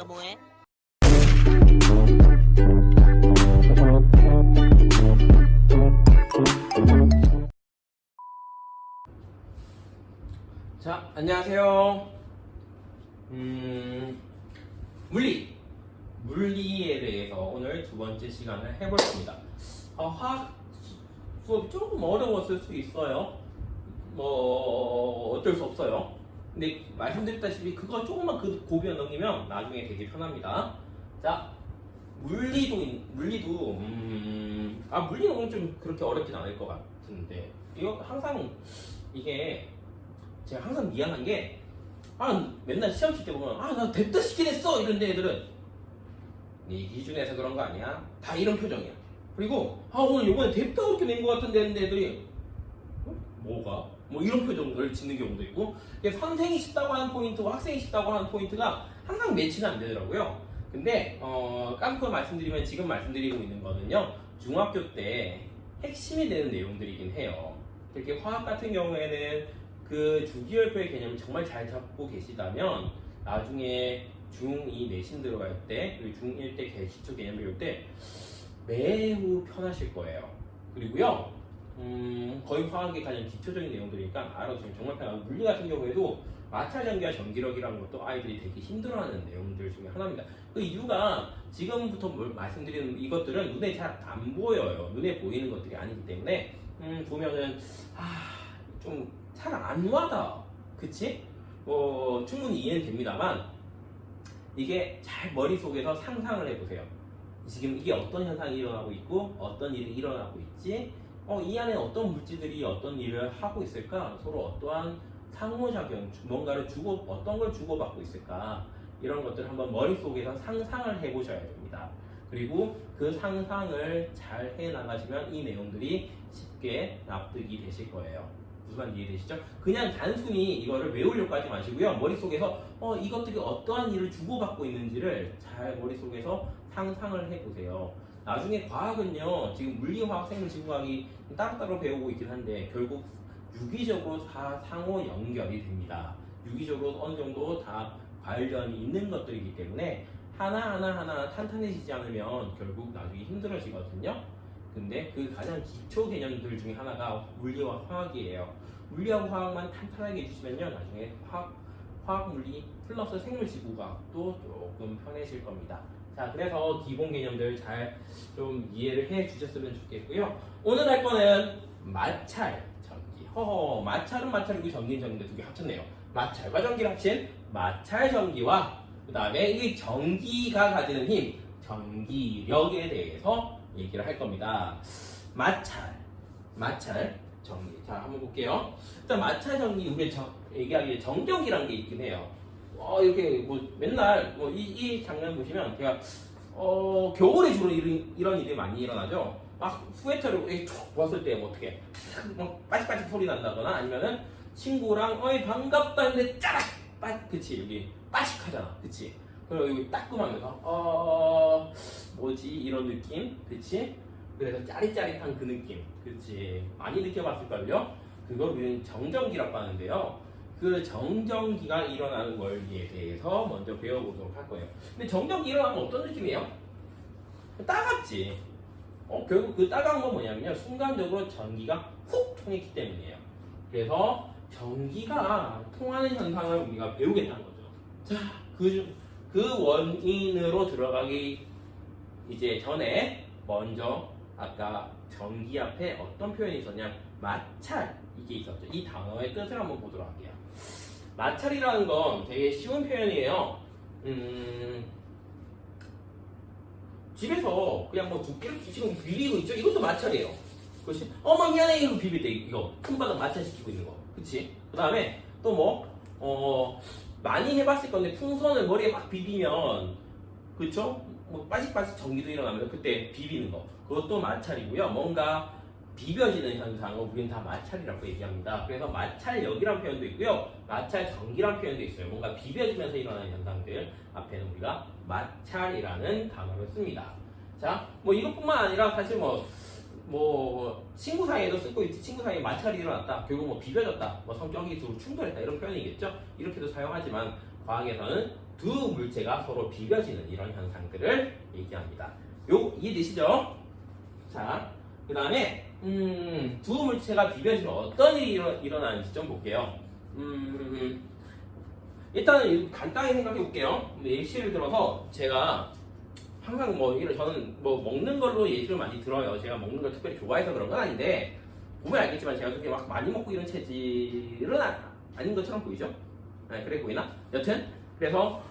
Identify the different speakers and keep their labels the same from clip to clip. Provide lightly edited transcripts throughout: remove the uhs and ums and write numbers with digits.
Speaker 1: 너 뭐해?
Speaker 2: 자, 안녕하세요. 물리에 대해서 오늘 두 번째 시간을 해볼 겁니다. 화학 수업이 조금 어려웠을 수 있어요. 뭐 어쩔 수 없어요. 근데 말씀드렸다시피 그거 조금만 그 고비を넘기면 나중에 되게 편합니다. 자, 물리는 오늘 좀 그렇게 어렵진 않을 것 같은데 이거 항상 이게 제가 항상 미안한 게 맨날 시험 칠 때 보면 나 됐다 시킨 했어 이런 애들은 네 기준에서 그런 거 아니야? 다 이런 표정이야. 그리고 오늘 요번에 됐다 그렇게 낸 거 같은데 했는데 애들이 뭐가? 뭐 이런 표정을 짓는 경우도 있고 선생이 쉽다고 하는 포인트와 학생이 쉽다고 하는 포인트가 항상 매치가 안 되더라고요. 근데 깜빡 말씀드리면 지금 말씀드리고 있는 거는요 중학교 때 핵심이 되는 내용들이긴 해요. 특히 화학 같은 경우에는 그 주기율표의 개념을 정말 잘 잡고 계시다면 나중에 중2 내신 들어갈 때 그리고 중1 때 기초 개념 배울 때 매우 편하실 거예요. 그리고요 거의 화학의 가장 기초적인 내용들이니까 알아두시면 정말 편하고 물리 같은 경우에도 마찰전기와 전기력이라는 것도 아이들이 되게 힘들어하는 내용들 중에 하나입니다. 그 이유가 지금부터 말씀드리는 이것들은 눈에 잘 안 보여요. 눈에 보이는 것들이 아니기 때문에 보면은 좀 잘 안 와닿아. 그치? 충분히 이해는 됩니다만 이게 잘 머릿속에서 상상을 해보세요. 지금 이게 어떤 현상이 일어나고 있고 어떤 일이 일어나고 있지? 이 안에 어떤 물질들이 어떤 일을 하고 있을까? 서로 어떠한 상호작용, 뭔가를 어떤 걸 주고받고 있을까? 이런 것들 한번 머릿속에서 상상을 해보셔야 됩니다. 그리고 그 상상을 잘 해나가시면 이 내용들이 쉽게 납득이 되실 거예요. 무슨 말인지 이해되시죠? 그냥 단순히 이거를 외우려고 하지 마시고요. 머릿속에서 이것들이 어떠한 일을 주고받고 있는지를 잘 머릿속에서 상상을 해보세요. 나중에 과학은요, 지금 물리화학, 생물, 지구과학이 따로따로 배우고 있긴 한데 결국 유기적으로 다 상호 연결이 됩니다. 유기적으로 어느 정도 다 관련이 있는 것들이기 때문에 하나하나 탄탄해지지 않으면 결국 나중에 힘들어지거든요. 근데 그 가장 기초 개념들 중에 하나가 물리와 화학이에요. 물리하고 화학만 탄탄하게 해주시면요, 나중에 화학 물리 플러스 생물 지구과학도 조금 편해질 겁니다. 자, 그래서 기본 개념들 잘 좀 이해를 해 주셨으면 좋겠고요. 오늘 할 거는 마찰 전기. 마찰은 마찰이고 전기는 전기인데 두 개 합쳤네요. 마찰과 전기를 합친 마찰 전기와 그 다음에 이 전기가 가지는 힘, 전기력에 대해서 얘기를 할 겁니다. 마찰 전기. 자, 한번 볼게요. 일단 마찰 전기 우리 얘기하기에 정전기라는 게 있긴 해요. 이렇게 맨날 이 장면 보시면 제가 겨울에 주로 이런 일이 많이 일어나죠. 막 스웨터를 촉 벗을 때 어떻게 빠직빠직 소리 난다거나 아니면은 친구랑 반갑다 했는데 짜락 그치 여기 빠직하잖아. 그치? 그리고 여기 따끔하면서 뭐지 이런 느낌. 그치? 그래서 짜릿짜릿한 그 느낌. 그치? 많이 느껴봤을걸요? 그걸 우리는 정전기라고 하는데요. 그 정전기가 일어나는 원리에 대해서 먼저 배워보도록 할 거예요. 근데 정전기 일어나면 어떤 느낌이에요? 따갑지. 결국 그 따가운 건 뭐냐면요. 순간적으로 전기가 훅 통했기 때문이에요. 그래서 전기가 통하는 현상을 우리가 배우겠다는 거죠. 자, 그 원인으로 들어가기 이제 전에 먼저 아까 전기 앞에 어떤 표현이 있었냐? 마찰. 이게 있었죠. 이 단어의 뜻을 한번 보도록 할게요. 마찰이라는 건 되게 쉬운 표현이에요. 집에서 그냥 두께를 지금 비비고 있죠? 이것도 마찰이에요. 그렇지? 막 미안해 이거 비빌 때 이거 큰 바닥 마찰시키고 있는 거. 그치? 그 다음에 또 많이 해봤을 건데 풍선을 머리에 막 비비면 그쵸? 빠직빠직 전기도 일어나면 그때 비비는 거. 그것도 마찰이고요. 뭔가 비벼지는 현상을 우리는 다 마찰이라고 얘기합니다. 그래서 마찰력이라는 표현도 있고요. 마찰전기라는 표현도 있어요. 뭔가 비벼지면서 일어나는 현상들 앞에는 우리가 마찰이라는 단어를 씁니다. 자, 이것뿐만 아니라 사실 친구 사이에도 쓰고 있지. 친구 사이에 마찰이 일어났다. 결국 비벼졌다. 성격이 서로 충돌했다. 이런 표현이겠죠. 이렇게도 사용하지만 과학에서는 두 물체가 서로 비벼지는 이런 현상들을 얘기합니다. 요 이해되시죠? 자, 그 다음에 두 물체가 비벼지면 어떤 일이 일어나는지 좀 볼게요. 일단은 간단히 생각해 볼게요. 예시를 들어서 제가 항상 저는 먹는 걸로 예시를 많이 들어요. 제가 먹는 걸 특별히 좋아해서 그런 건 아닌데 보면 알겠지만 제가 그렇게 막 많이 먹고 이런 체질은 아닌 것처럼 보이죠? 네, 그래 보이나? 여튼 그래서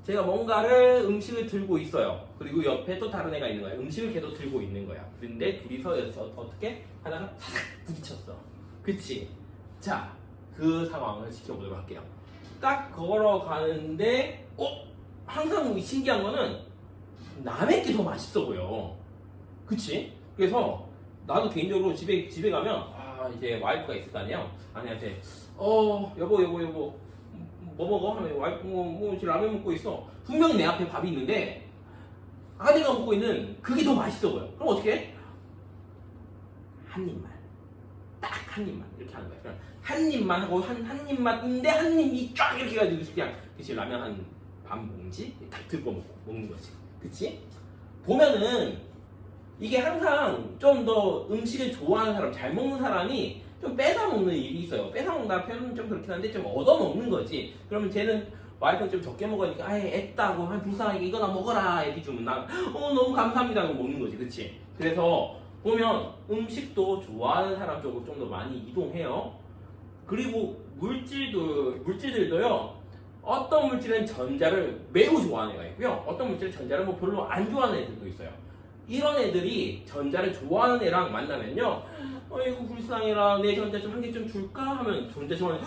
Speaker 2: 제가 뭔가를 음식을 들고 있어요. 그리고 옆에 또 다른 애가 있는 거야. 음식을 계속 들고 있는 거야. 근데 둘이서 어떻게 하다가 사삭 부딪혔어. 그치? 자, 그 상황을 지켜보도록 할게요. 딱 걸어가는데 항상 신기한 거는 남의 게 더 맛있어 보여. 그치? 그래서 나도 개인적으로 집에 가면 이제 와이프가 있을 거 아니에요. 아내한테 여보 뭐 먹어? 하면 와이프 지금 라면 먹고 있어. 분명 내 앞에 밥이 있는데 아내가 먹고 있는 그게 더 맛있어 보여. 그럼 어떻게 해? 한 입만, 딱 한 입만 이렇게 하는 거야. 그냥 한 입만 하고 한 입만인데 한 입이 쫙 이렇게 해가지고 그냥 그치 라면 한 반 봉지 딱 들고 먹는 거지. 그치? 보면은 이게 항상 좀 더 음식을 좋아하는 사람, 잘 먹는 사람이 좀 뺏어 먹는 일이 있어요. 뺏어 먹는다는 표현은 좀 그렇긴 한데 좀 얻어 먹는 거지. 그러면 쟤는 와이프는 좀 적게 먹으니까 애따고 불쌍하게 이거나 먹어라 이렇게 주면 나 너무 감사합니다 하고 먹는 거지. 그치? 그래서 보면 음식도 좋아하는 사람 쪽으로 좀 더 많이 이동해요. 그리고 물질들도요. 어떤 물질은 전자를 매우 좋아하는 애가 있고요. 어떤 물질은 전자를 별로 안 좋아하는 애들도 있어요. 이런 애들이 전자를 좋아하는 애랑 만나면요. 이거 불쌍해라. 내 전자 좀 한 개 좀 줄까? 하면 전자 좋아하는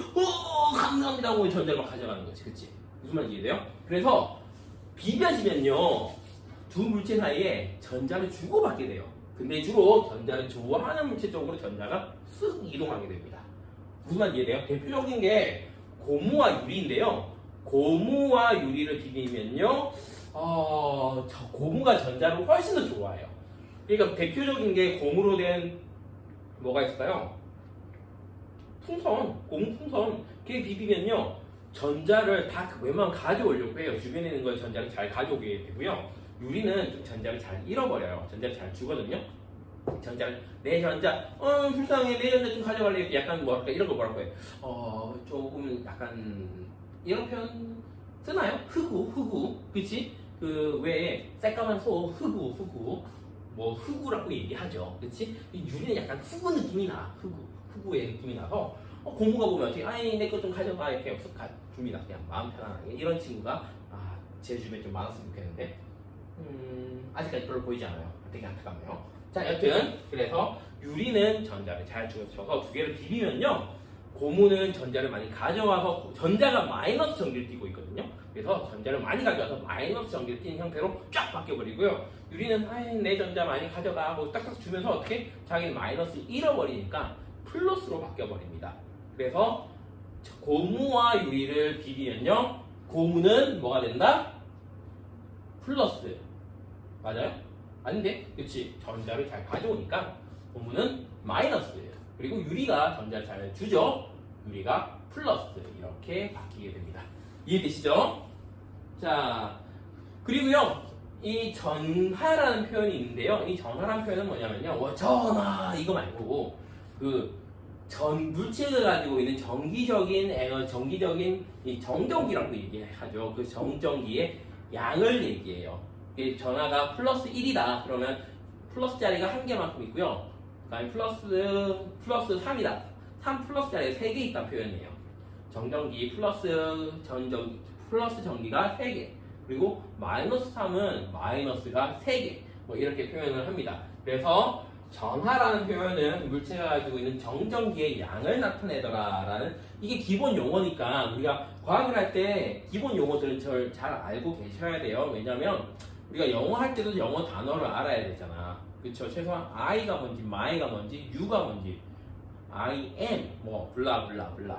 Speaker 2: 감사합니다 하고 전자를 막 가져가는 거지. 그치? 무슨 말인지 이해돼요? 그래서 비벼지면요. 두 물체 사이에 전자를 주고받게 돼요. 근데 주로 전자를 좋아하는 물체 쪽으로 전자가 쓱 이동하게 됩니다. 무슨 말인지 이해돼요? 대표적인 게 고무와 유리인데요. 고무와 유리를 비비면요. 고무가 전자를 훨씬 더 좋아해요. 그러니까 대표적인 게 고무로 된 뭐가 있을까요? 고무 풍선. 그게 비비면요. 전자를 다 웬만하면 가져오려고 해요. 주변에 있는 걸 전자를 잘 가져오게 되고요. 유리는 좀 전자를 잘 잃어버려요. 전자를 잘 주거든요. 내 전자, 불쌍해, 내 전자 좀 가져갈래. 약간 이런 거 뭐랄까 해요. 조금 약간 이런 표현 쓰나요? 흑우. 그치? 그 외에 새까만 소, 흑우. 흑우라고 얘기하죠. 그치? 유리는 약간 흑우 느낌이 나. 흑우의 느낌이 나서 고무가 보면 어떻게 내 거 좀 가져가 이렇게 쓱 줍니다. 그냥 마음 편안하게. 이런 친구가 제 주변에 좀 많았으면 좋겠는데 아직까지 별로 보이지 않아요. 되게 안타깝네요. 자, 여튼 그래서 유리는 전자를 잘 줘서 두 개를 비비면요. 고무는 전자를 많이 가져와서 전자가 마이너스 전기를 띠고 있거든요. 그래서 전자를 많이 가져와서 마이너스 전기를 띠는 형태로 쫙 바뀌어버리고요. 유리는 내 전자 많이 가져가 하고 딱딱 주면서 어떻게 자기는 마이너스 잃어버리니까 플러스로 바뀌어버립니다. 그래서 고무와 유리를 비비면요. 고무는 뭐가 된다? 플러스. 맞아요? 아닌데? 그치? 전자를 잘 가져오니까 고무는 마이너스. 그리고 유리가 전자를 잘 주죠. 유리가 플러스. 이렇게 바뀌게 됩니다. 이해되시죠? 자, 그리고요. 이 전하라는 표현이 있는데요. 이 전하라는 표현은 뭐냐면요. 전하 이거 말고 물체를 가지고 있는 정기적인 이 정전기라고 얘기하죠. 그 정전기의 양을 얘기해요. 전하가 플러스 1이다. 그러면 플러스 자리가 한 개만큼 있고요. 그다음에 플러스 3이다. 3 플러스 자리에 3개 있다는 표현이에요. 정전기 플러스 전기가 3개. 그리고 마이너스 3은 마이너스가 3개. 이렇게 표현을 합니다. 그래서 전하라는 표현은 물체가 가지고 있는 정전기의 양을 나타내더라라는 이게 기본 용어니까 우리가 과학을 할 때 기본 용어들은 잘 알고 계셔야 돼요. 왜냐면 우리가 영어 할 때도 영어 단어를 알아야 되잖아. 그쵸? 최소한 I가 뭔지, my가 뭔지, you가 뭔지, I am, 블라블라블라.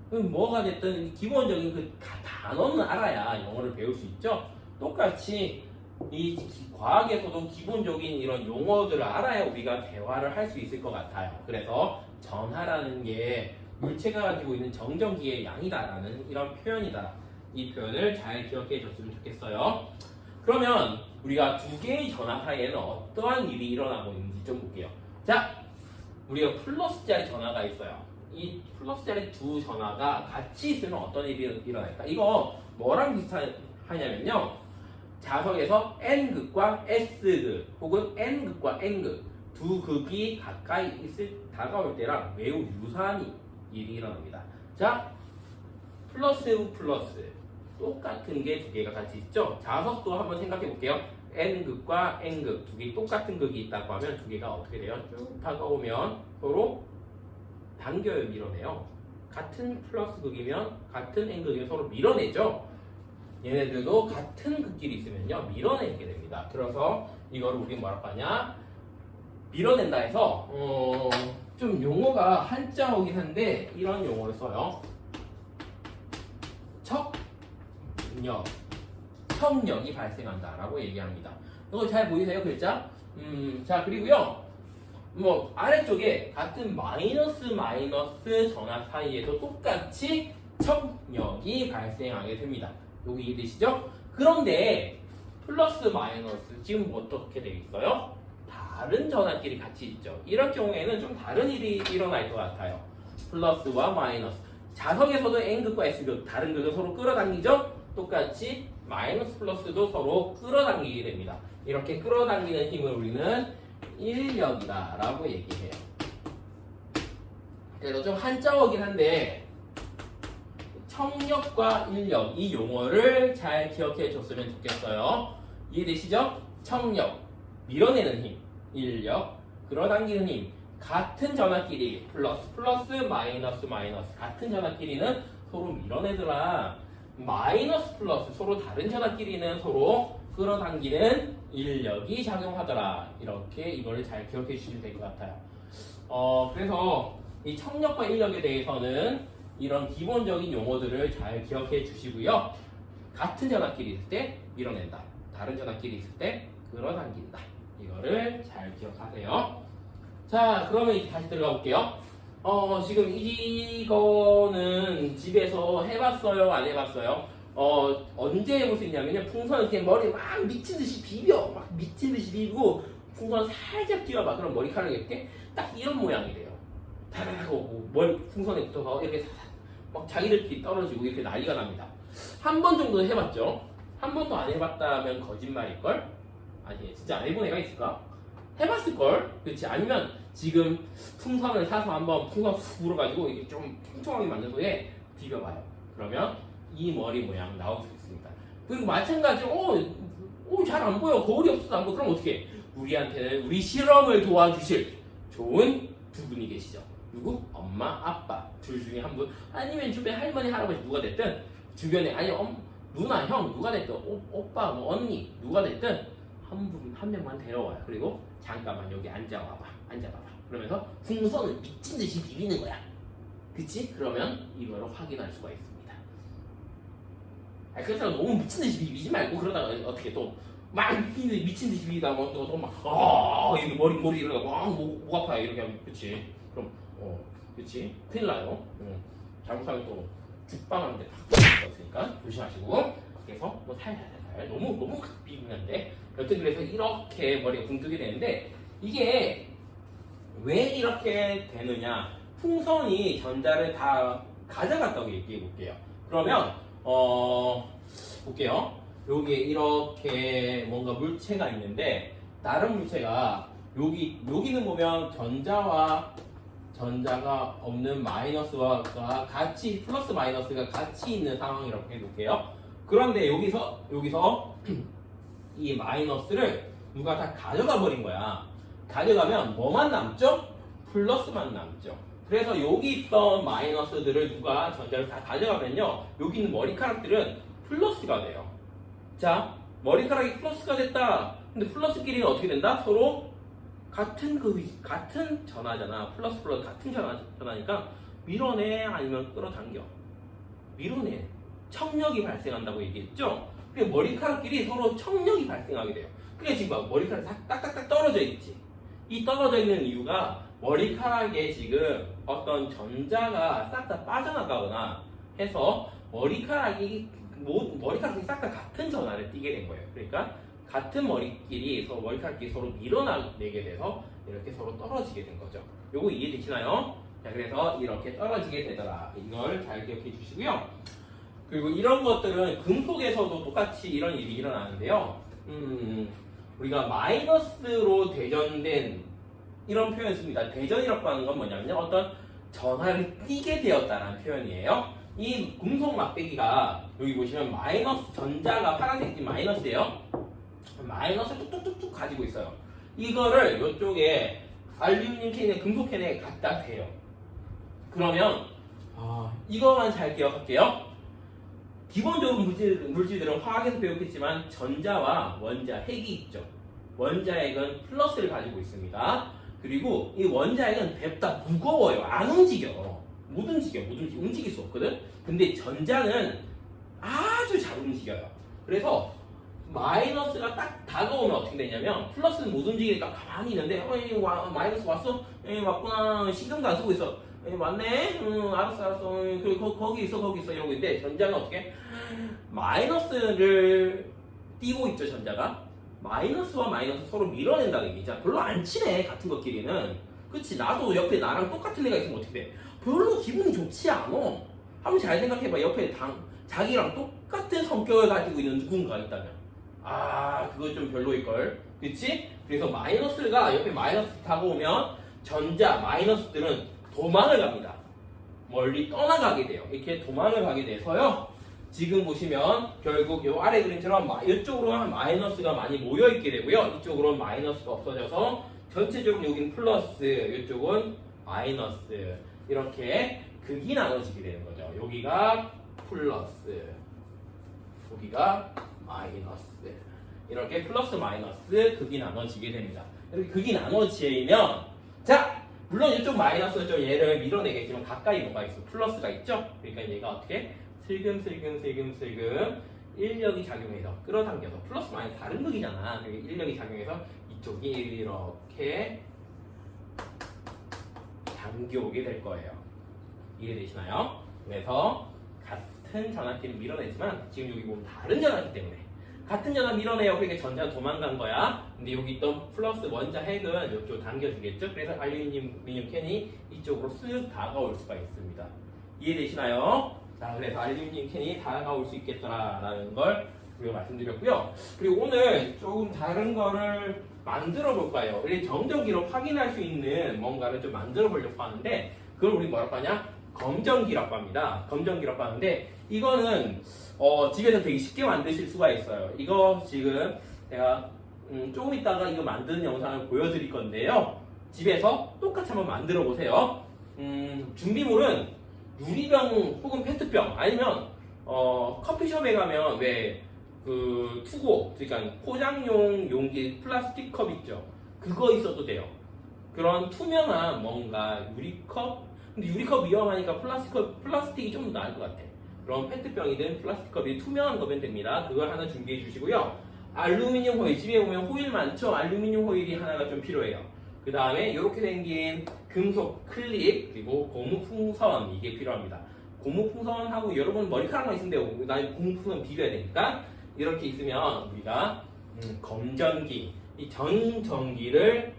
Speaker 2: 그럼 뭐가 됐든 기본적인 그 단어는 알아야 영어를 배울 수 있죠? 똑같이 이 과학에서도 기본적인 이런 용어들을 알아야 우리가 대화를 할 수 있을 것 같아요. 그래서 전하라는 게 물체가 가지고 있는 정전기의 양이다라는 이런 표현이다. 이 표현을 잘 기억해 줬으면 좋겠어요. 그러면 우리가 두 개의 전화 사이에는 어떠한 일이 일어나고 있는지 좀 볼게요. 자, 우리가 플러스짜리 전화가 있어요. 이 플러스짜리 두 전화가 같이 있으면 어떤 일이 일어날까? 이거 뭐랑 비슷하냐면요. 자석에서 N극과 S극 혹은 N극과 N극 두 극이 가까이 다가올 때랑 매우 유사한 일이 일어납니다. 자, 플러스 플러스 똑같은 게 두 개가 같이 있죠. 자석도 한번 생각해 볼게요. N극과 N극 두 개 똑같은 극이 있다고 하면 두 개가 어떻게 돼요? 쭉 다가오면 서로 당겨요, 밀어내요. 같은 플러스 극이면 같은 N극이면 서로 밀어내죠. 얘네들도 같은 극끼리 있으면요 밀어내게 됩니다. 그래서 이거를 우리 뭐라고 하냐? 밀어낸다 해서 좀 용어가 한자어긴 한데 이런 용어를 써요. 척력이 발생한다라고 얘기합니다. 이거 잘 보이세요 글자? 자 그리고요 뭐 아래쪽에 같은 마이너스 전화 사이에도 똑같이 척력이 발생하게 됩니다. 여기 이해되시죠? 그런데 플러스 마이너스 지금 어떻게 되어 있어요? 다른 전화끼리 같이 있죠. 이런 경우에는 좀 다른 일이 일어날 것 같아요. 플러스와 마이너스 자석에서도 N극과 S극 다른 극은 서로 끌어당기죠? 똑같이 마이너스 플러스도 서로 끌어당기게 됩니다. 이렇게 끌어당기는 힘을 우리는 인력이다 라고 얘기해요. 그래서 좀 한자어긴 한데 척력과 인력 이 용어를 잘 기억해 줬으면 좋겠어요. 이해되시죠? 척력 밀어내는 힘, 인력 끌어당기는 힘 같은 전화끼리 플러스 마이너스 같은 전화끼리는 서로 밀어내더라. 마이너스 플러스 서로 다른 전화끼리는 서로 끌어당기는 인력이 작용하더라. 이렇게 이거를 잘 기억해 주시면 될 것 같아요. 그래서 이 척력과 인력에 대해서는 이런 기본적인 용어들을 잘 기억해 주시고요. 같은 전화끼리 있을 때 밀어낸다. 다른 전화끼리 있을 때 끌어당긴다. 이거를 잘 기억하세요. 자, 그러면 이제 다시 들어가 볼게요. 지금 이거는 집에서 해봤어요? 안 해봤어요? 언제 해볼 수 있냐면요. 풍선 이렇게 머리 막 미친 듯이 비벼. 막 미친 듯이 비비고 풍선 살짝 띄워봐. 그럼 머리카락이 이렇게 딱 이런 모양이 돼요. 다다닥 오고 머리 풍선에 붙어서 이렇게 막 자기들끼리 떨어지고 이렇게 난리가 납니다. 한 번 정도 해봤죠? 한 번도 안 해봤다면 거짓말일걸? 아니 진짜 안 해본 애가 있을까? 해봤을걸? 그렇지? 아니면 지금 풍선을 사서 한번 풍선 훅 불어가지고 이렇게 좀 통통하게 만든 후에 비벼봐요. 그러면 이 머리 모양 나올 수 있습니다. 그리고 마찬가지로 잘 안 보여. 거울이 없어서 안 보여. 그럼 어떻게 해? 우리한테는 우리 실험을 도와주실 좋은 두 분이 계시죠. 누구? 엄마, 아빠 둘 중에 한 분 아니면 주변에 할머니, 할아버지 누가 됐든 주변에 아니 누나, 형 누가 됐든 오빠, 뭐 언니 누가 됐든 한 명만 데려와요. 그리고 잠깐만 여기 앉아봐봐. 그러면서 풍선을 미친 듯이 비비는 거야. 그치? 그러면 이거를 확인할 수가 있습니다. 그래서 너무 미친 듯이 비비지 말고 그러다가 어떻게 또 막 미친 듯이 비비다가 또막 이렇게 머리 이러다가 목 아파요. 이렇게 하면 그치? 그럼 그치? 큰일 나요. 잘못하면 또 죽방하는데 팍 있으니까 조심하시고. 그래서 뭐 살살 너무 비비는데 여튼 그래서 이렇게 머리가 붕 뜨게 되는데 이게 왜 이렇게 되느냐? 풍선이 전자를 다 가져갔다고 얘기해 볼게요. 그러면 볼게요. 여기에 이렇게 뭔가 물체가 있는데 다른 물체가 여기는 보면 전자가 없는 마이너스와 같이 플러스 마이너스가 같이 있는 상황이라고 해볼게요. 그런데 여기서 이 마이너스를 누가 다 가져가 버린 거야. 가져가면 뭐만 남죠? 플러스만 남죠. 그래서 여기 있던 마이너스들을 누가 전자를 다 가져가면요. 여기 있는 머리카락들은 플러스가 돼요. 자, 머리카락이 플러스가 됐다. 근데 플러스끼리는 어떻게 된다? 서로 같은 전화잖아. 플러스 같은 전화니까 밀어내 아니면 끌어당겨. 밀어내. 척력이 발생한다고 얘기했죠? 그래 머리카락끼리 서로 척력이 발생하게 돼요. 그래 지금 봐. 머리카락이 딱딱딱 떨어져 있지. 이 떨어져 있는 이유가 머리카락에 지금 어떤 전자가 싹 다 빠져나가거나 해서 머리카락이 머리카락이 싹 다 같은 전하를 띠게 된 거예요. 그러니까 같은 머리카락끼리 서로 밀어내게 돼서 이렇게 서로 떨어지게 된 거죠. 요거 이해되시나요? 자, 그래서 이렇게 떨어지게 되더라. 이걸 잘 기억해 주시고요. 그리고 이런 것들은 금속에서도 똑같이 이런 일이 일어나는데요. 우리가 마이너스로 대전된 이런 표현을 씁니다. 대전이라고 하는 건 뭐냐면요. 어떤 전하를 띠게 되었다는 표현이에요. 이 금속 막대기가 여기 보시면 마이너스 전자가 파란색이 마이너스예요. 마이너스를 뚝뚝뚝뚝 가지고 있어요. 이거를 이쪽에 알루미늄 캔에 금속 캔에 갖다 대요. 그러면 이거만 잘 기억할게요. 기본적으로 물질들은 화학에서 배웠겠지만 전자와 원자, 핵이 있죠. 원자핵은 플러스를 가지고 있습니다. 그리고 이 원자핵은 뵙다 무거워요. 안 움직여. 못 움직여. 움직일 수 없거든. 근데 전자는 아주 잘 움직여요. 그래서 마이너스가 딱 다가오면 어떻게 되냐면 플러스는 못 움직이니까 가만히 있는데 마이너스 왔어? 왔구나. 신경도 안 쓰고 있어. 맞네? 알았어. 거기 있어 이러고 있는데 전자는 어떻게? 마이너스를 띄고 있죠. 전자가 마이너스와 마이너스 서로 밀어낸다는 얘기죠. 별로 안 친해 같은 것끼리는. 그치? 나도 옆에 나랑 똑같은 애가 있으면 어떻게 돼? 별로 기분이 좋지 않아. 한번 잘 생각해봐. 옆에 자기랑 똑같은 성격을 가지고 있는 누군가 있다면 그거 좀 별로일걸. 그치? 그래서 마이너스가 옆에 마이너스 타고 오면 전자 마이너스들은 도망을 갑니다. 멀리 떠나가게 돼요. 이렇게 도망을 가게 돼서요. 지금 보시면 결국 이 아래 그림처럼 이쪽으로는 마이너스가 많이 모여있게 되고요. 이쪽으로는 마이너스가 없어져서 전체적으로 여기는 플러스, 이쪽은 마이너스. 이렇게 극이 나눠지게 되는 거죠. 여기가 플러스, 여기가 마이너스. 이렇게 플러스 마이너스 극이 나눠지게 됩니다. 이렇게 극이 나눠지면 물론 이쪽 마이너스 좀 얘를 밀어내겠지만 가까이 뭐가 있어? 플러스가 있죠? 그러니까 얘가 어떻게? 슬금 인력이 작용해서 끌어당겨서 플러스 마이너스 다른 극이잖아. 그러니까 인력이 작용해서 이쪽이 이렇게 당겨오게 될 거예요. 이해되시나요? 그래서 같은 전압기를 밀어내지만 지금 여기 보면 다른 전압기 때문에 같은 전압 밀어내요. 그러니까 전자는 도망간 거야. 근데 여기 있던 플러스 원자 핵은 이쪽 당겨주겠죠. 그래서 알루미늄 캔이 이쪽으로 쓱 다가올 수가 있습니다. 이해되시나요? 자, 그래서 알루미늄 캔이 다가올 수 있겠더라라는 걸 우리가 말씀드렸고요. 그리고 오늘 조금 다른 거를 만들어 볼 거예요. 우리 정전기로 확인할 수 있는 뭔가를 좀 만들어 보려고 하는데 그걸 우리 뭐라고 하냐? 검전기라고 합니다. 검전기라고 하는데 이거는 집에서 되게 쉽게 만드실 수가 있어요. 이거 지금 제가 조금 있다가 이거 만드는 영상을 보여드릴 건데요. 집에서 똑같이 한번 만들어 보세요. 준비물은 유리병 혹은 페트병 아니면 커피숍에 가면 왜 그 투고 그러니까 포장용 용기 플라스틱 컵 있죠. 그거 있어도 돼요. 그런 투명한 뭔가 유리컵. 근데 유리컵 위험하니까 플라스틱이 좀 더 나을 것 같아. 그럼 페트병이든 플라스틱 컵이 투명한 거면 됩니다. 그걸 하나 준비해 주시고요. 알루미늄 호일, 집에 보면 호일 많죠? 알루미늄 호일이 하나가 좀 필요해요. 그 다음에 이렇게 생긴 금속 클립, 그리고 고무 풍선, 이게 필요합니다. 고무 풍선하고 여러분 머리카락만 있으면 돼요. 난 고무 풍선 비벼야 되니까. 이렇게 있으면 우리가 검전기, 이 전기를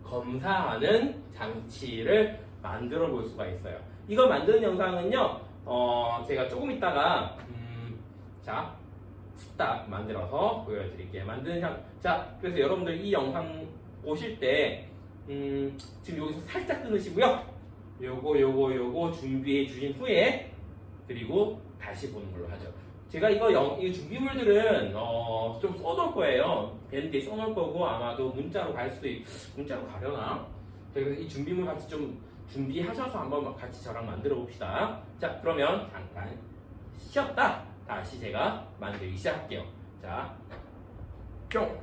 Speaker 2: 검사하는 장치를 만들어 볼 수가 있어요. 이걸 만드는 영상은요, 제가 조금 있다가 딱 만들어서 보여드릴게요. 그래서 여러분들 이 영상 보실 때 지금 여기서 살짝 끊으시고요. 요거 준비해 주신 후에 그리고 다시 보는 걸로 하죠. 제가 이 준비물들은 좀 써놓을 거예요. 밴드에 써놓을 거고 아마도 문자로 문자로 가려나? 그래서 이 준비물 같이 좀 준비하셔서 한번 같이 저랑 만들어 봅시다. 자, 그러면 잠깐 쉬었다 다시 제가 만들기 시작할게요. 자, 뿅!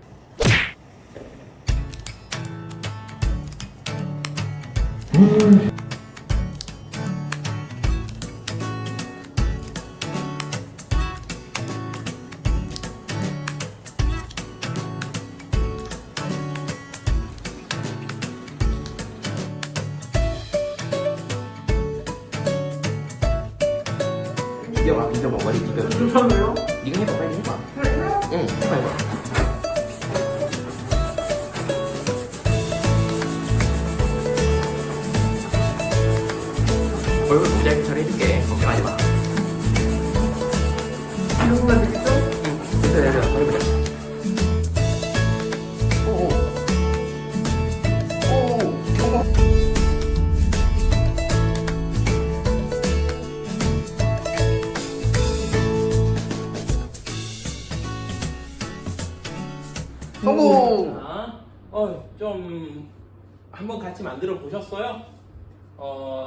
Speaker 2: 비벼봐 머리 비벼.
Speaker 1: 괜찮네요?
Speaker 2: 네가 해봐 빨리 해봐.
Speaker 1: 그래.
Speaker 2: 응 해봐. 얼굴 모자이크처럼 해줄게. 걱정하지 마.
Speaker 1: 누구가 되겠죠?
Speaker 2: 응 됐어 머리 보자. 오오 오오
Speaker 1: 성공!
Speaker 2: 자, 좀 한번 같이 만들어 보셨어요?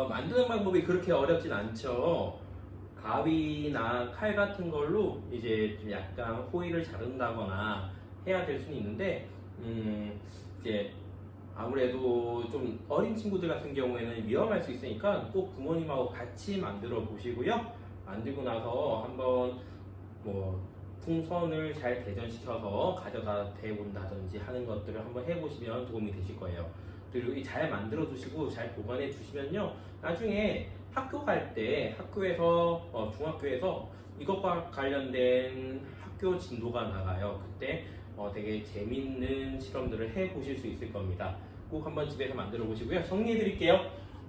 Speaker 2: 만드는 방법이 그렇게 어렵진 않죠. 가위나 칼 같은 걸로 이제 좀 약간 호일을 자른다거나 해야 될 수는 있는데, 이제 아무래도 좀 어린 친구들 같은 경우에는 위험할 수 있으니까 꼭 부모님하고 같이 만들어 보시고요. 만들고 나서 한번 뭐 풍선을 잘 대전시켜서 가져다 대본다든지 하는 것들을 한번 해보시면 도움이 되실 거예요. 그리고 잘 만들어 두시고 잘 보관해 두시면요, 나중에 학교 갈 때 학교에서 중학교에서 이것과 관련된 학교 진도가 나가요. 그때 되게 재밌는 실험들을 해보실 수 있을 겁니다. 꼭 한번 집에서 만들어 보시고요. 정리해 드릴게요.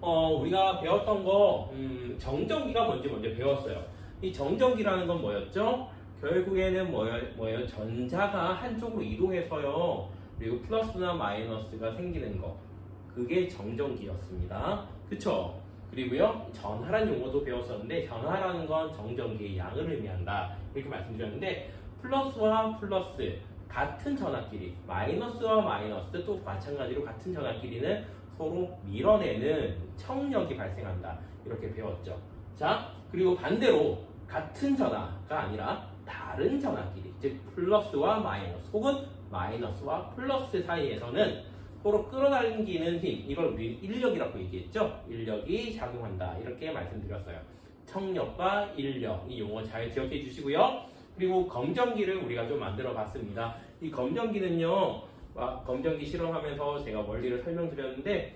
Speaker 2: 우리가 배웠던 거 정전기가 먼저 배웠어요. 이 정전기라는 건 뭐였죠? 결국에는 뭐예요? 전자가 한쪽으로 이동해서요, 그리고 플러스나 마이너스가 생기는 거, 그게 정전기였습니다. 그쵸? 그리고요, 전하라는 용어도 배웠었는데, 전하라는 건 정전기의 양을 의미한다 이렇게 말씀드렸는데, 플러스와 플러스 같은 전하끼리, 마이너스와 마이너스 또 마찬가지로 같은 전하끼리는 서로 밀어내는 청력이 발생한다 이렇게 배웠죠. 자, 그리고 반대로 같은 전하가 아니라 다른 전하끼리, 즉 플러스와 마이너스 혹은 마이너스와 플러스 사이에서는 서로 끌어당기는 힘, 이걸 우리 인력이라고 얘기했죠. 인력이 작용한다 이렇게 말씀드렸어요. 청력과 인력, 이 용어 잘 기억해 주시고요. 그리고 검전기를 우리가 좀 만들어 봤습니다. 이 검전기는요, 검전기 실험하면서 제가 원리를 설명드렸는데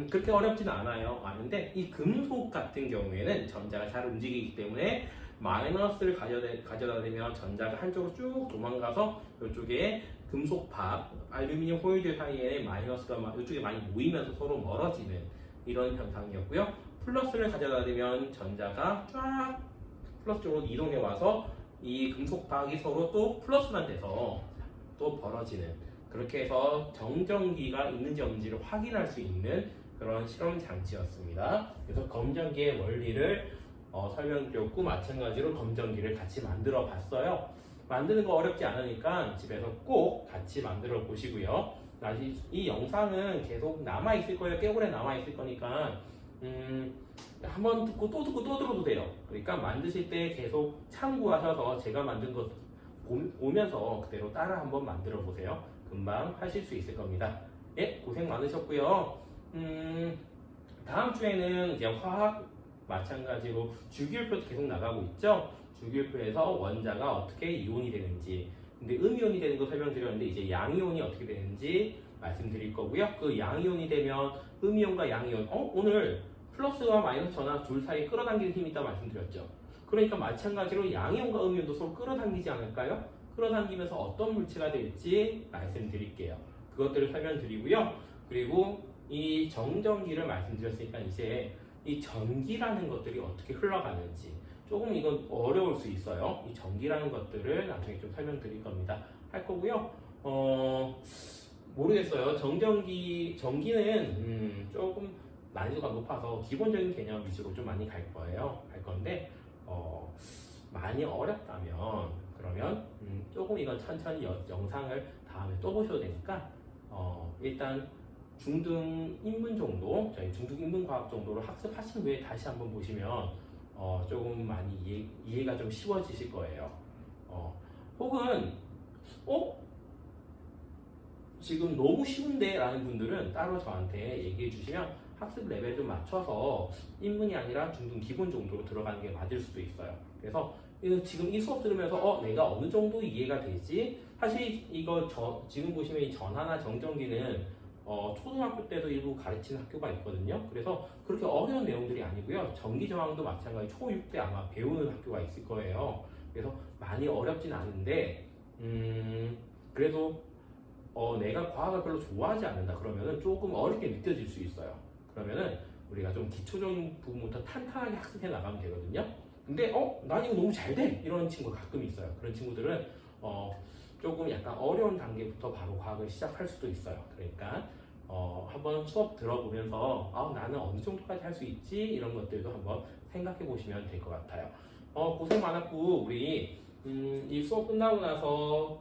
Speaker 2: 그렇게 어렵지는 않아요. 아는데 이 금속 같은 경우에는 전자가 잘 움직이기 때문에 마이너스를 가져다 대면 전자가 한쪽으로 쭉 도망가서 이쪽에 금속밥, 알루미늄 호일들 사이에 마이너스가 이쪽에 많이 모이면서 서로 멀어지는 이런 현상이었고요. 플러스를 가져다 대면 전자가 쫙 플러스 쪽으로 이동해 와서 이 금속박이 서로 또 플러스만 돼서 또 벌어지는, 그렇게 해서 정전기가 있는지 없는지를 확인할 수 있는 그런 실험 장치였습니다. 그래서 검전기의 원리를 설명드렸고, 마찬가지로 검전기를 같이 만들어 봤어요. 만드는 거 어렵지 않으니까 집에서 꼭 같이 만들어 보시고요. 이 영상은 계속 남아 있을 거예요. 꽤 오래 남아 있을 거니까 한번 듣고 또 들어도 돼요. 그러니까 만드실 때 계속 참고하셔서 제가 만든 것 보면서 그대로 따라 한번 만들어 보세요. 금방 하실 수 있을 겁니다. 예, 고생 많으셨고요. 다음 주에는 이제 화학 마찬가지로 주기율표도 계속 나가고 있죠. 주기율표에서 원자가 어떻게 이온이 되는지, 근데 음이온이 되는 거 설명드렸는데 이제 양이온이 어떻게 되는지 말씀드릴 거고요. 그 양이온이 되면 음이온과 양이온, 오늘 플러스와 마이너스 전하 둘 사이에 끌어당기는 힘이 있다 말씀드렸죠. 그러니까 마찬가지로 양이온과 음이온도 서로 끌어당기지 않을까요? 끌어당기면서 어떤 물체가 될지 말씀드릴게요. 그것들을 설명드리고요. 그리고 이 정전기를 말씀드렸으니까 이제 이 전기라는 것들이 어떻게 흘러가는지, 조금 이건 어려울 수 있어요. 이 전기라는 것들을 나중에 좀 설명드릴 겁니다. 할 거고요. 모르겠어요. 전기는 조금 난이도가 높아서 기본적인 개념 위주로 좀 많이 갈 건데 많이 어렵다면 그러면 조금 이건 천천히 영상을 다음에 또 보셔도 되니까 일단 중등 인문 정도, 저희 중등 인문 과학 정도를 학습하신 후에 다시 한번 보시면 조금 많이 이해가 좀 쉬워지실 거예요. 혹은 지금 너무 쉬운데 라는 분들은 따로 저한테 얘기해 주시면 학습 레벨 좀 맞춰서 인문이 아니라 중등 기본 정도로 들어가는 게 맞을 수도 있어요. 그래서 지금 이 수업 들으면서 내가 어느 정도 이해가 되지? 사실 이거 지금 보시면 이 전하나 정전기는 초등학교 때도 일부 가르치는 학교가 있거든요. 그래서 그렇게 어려운 내용들이 아니고요. 전기저항도 마찬가지 초6 때 아마 배우는 학교가 있을 거예요. 그래서 많이 어렵진 않은데 그래도 내가 과학을 별로 좋아하지 않는다 그러면은 조금 어렵게 느껴질 수 있어요. 그러면은 우리가 좀 기초적인 부분부터 탄탄하게 학습해 나가면 되거든요. 근데 난 이거 너무 잘 돼! 이런 친구가 가끔 있어요. 그런 친구들은 조금 약간 어려운 단계부터 바로 과학을 시작할 수도 있어요. 그러니까 한번 수업 들어보면서 나는 어느 정도까지 할 수 있지? 이런 것들도 한번 생각해 보시면 될 것 같아요. 고생 많았고 우리 이 수업 끝나고 나서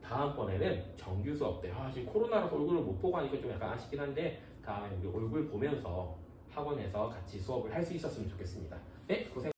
Speaker 2: 다음번에는 정규 수업 때 지금 코로나라서 얼굴을 못 보고 하니까 좀 약간 아쉽긴 한데 다음에 우리 얼굴 보면서 학원에서 같이 수업을 할 수 있었으면 좋겠습니다. 네, 고생